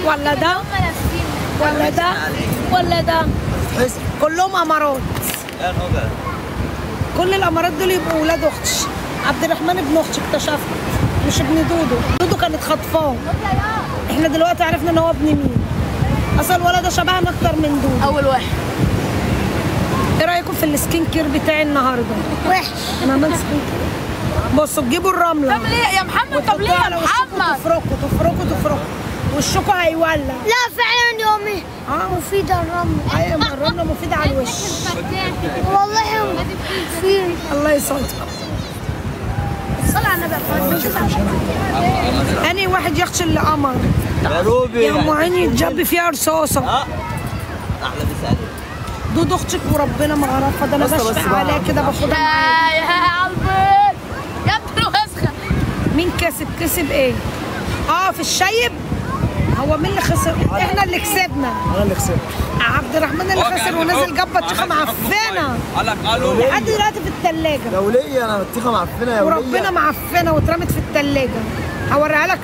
ولا ده ولا ده ولا ده، كلهم امارات. كل الامارات دول يبقوا ولاد اختي. عبد الرحمن ابن اختي اكتشفت، مش ابن دودو. دودو كانت خطفاه، احنا دلوقتي عرفنا ان هو ابن مين. اصل الولد ده شبهنا اكتر من دودو. اول واحد. ايه رايكم في السكين كير بتاعي النهارده؟ وحش. انا عملت سكين كير. بصوا تجيبوا الرمله. طب ليه يا محمد؟ طب ليه يا محمد؟ تفركوا وشكوا هيولع. لا فعلا يومي مفيدة الرمل. ايوه الرمله مفيده على الوش. والله مفيد. الله يسعدك. صل على النبي. اني واحد يخشى اللي قمر يا ام عيني يتجب فيها رصاصه. احلى مساعدة دود اختك وربنا ما اعرفها، ده انا بشفق عليها كده باخدها. يا قلبي يا ابن الوسخه. مين كسب؟ كسب ايه؟ في الشايب. هو مين اللي خسر؟ احنا اللي كسبنا. انا اللي خسرت. عبد الرحمن اللي خسر ونزل جاب بطيخه معفنه لحد دلوقتي في الثلاجه. يا وليه انا بطيخه معفنه يا وليه. وربنا معفنه واترمت في الثلاجه. هوريها لك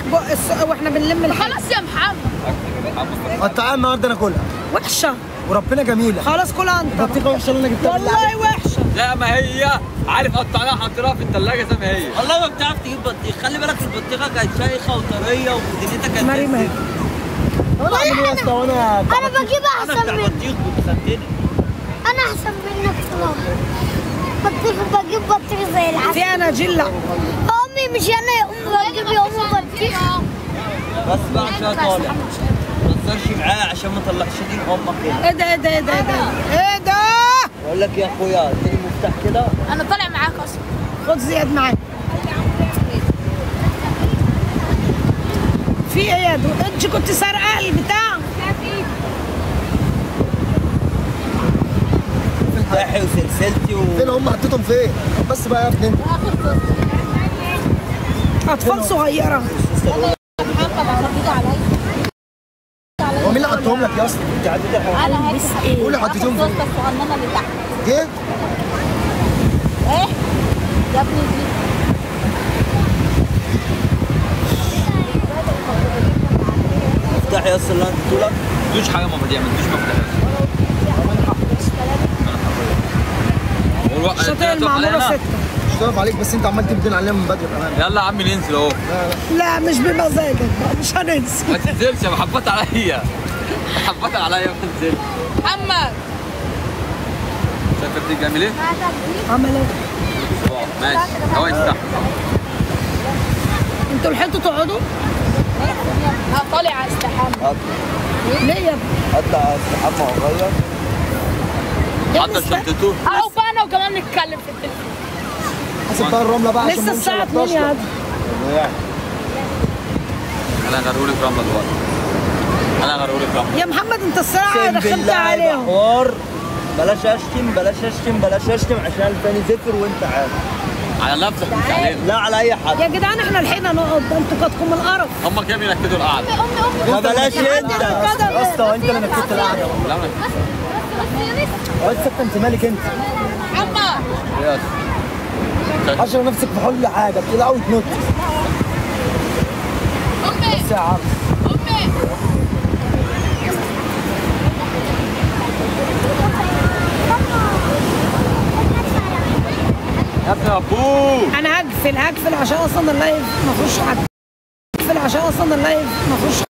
واحنا بنلم الحاجه. خلاص يا محمد. تعالى النهارده ناكلها. وحشه وربنا جميله. خلاص كلها انت. البطيخه وحشه اللي انا جبتها والله وحشه. لا ما هي عارف قطعناها حطيناها في الثلاجه زي ما هي. والله ما بتعرف تجيب بطيخ، خلي بالك البطيخه كانت شيخه وطريه ودنيتها كانت مريم انا اعمل ايه يا اسطى وانا انا بجيب انا احسن بتاع منك. بطيخ وبتخدني. انا احسن منك صراحة. بجيب بطيخ زي العسل. في اناجيل. لا امي مش انا يا امي بجيب يا امي بطيخ. بس بقى عشان طالع ما تهزرش معايا عشان ما طلعش دين امك كده. ايه ده ايه ده ايه ده ايه ده؟ بقول لك يا اخويا اديني مفتاح كده. انا طالع معاك اصلا. خد زياد معاك. في ايه يا دود؟ انت كنت سارقه البتاع؟ مفتاحي وسلسلتي فين هم حطيتهم فين؟ بس بقى يا ابني انت. اطفال صغيره. هو مين اللي حطهم لك يا اسطى؟ انت عديتي حاجه. انا هلبس ايه؟ قولي حطيتهم فين؟ الصغننه اللي تحت. ايه؟ ايه؟ يا ابني دي. مفتاحي يا اسطى اللي انا اديته لك. ما تدوش حاجه مفاتيح، ما تدوش مفتاح. الشاطئ المعموره 6. مش هتقف عليك بس انت عمال تبدين علينا من بدري كمان. يلا يا عم ننزل اهو. لا مش بمزاجك بقى، مش هننسى. ما تنزلش يا محبط عليا. محبط عليا ما تنزلش. محمد شايف دي جميل ايه؟ عمل ايه؟ ماشي هو يستحمل. انتوا لحقتوا تقعدوا؟ انا طالع استحمى. ليه يا ابني؟ اطلع استحمى واغير. حتى شنطته. اهو بقى انا وكمان نتكلم في التليفون. حاسب بقى الرمله بقى عشان لسه الساعه 2 يا عادل. انا هغرقلك رمله دلوقتي. انا هغرقلك رمله. يا محمد انت الصراحه اقسم رخمت بالله عليهم. حوار. بلاش اشتم بلاش اشتم بلاش اشتم عشان التاني زفر وانت عارف. على نفسك مش علينا. لا على اي حد. يا جدعان احنا لحقنا نقعد، ده انتوا كاتكم القرف. هم كام ينكدوا القعده؟ ما بلاش انت يا اسطى انت اللي نكدت القعده. لا ما بس انت مالك انت؟ محمد يس. حشر نفسك في كل حاجه بتطلع وتنط. امي بس يا عم امي يا ابني يا ابوه. انا هقفل عشان اصلا اللايف ما فيهوش حد. هقفل عشان اصلا اللايف ما فيهوش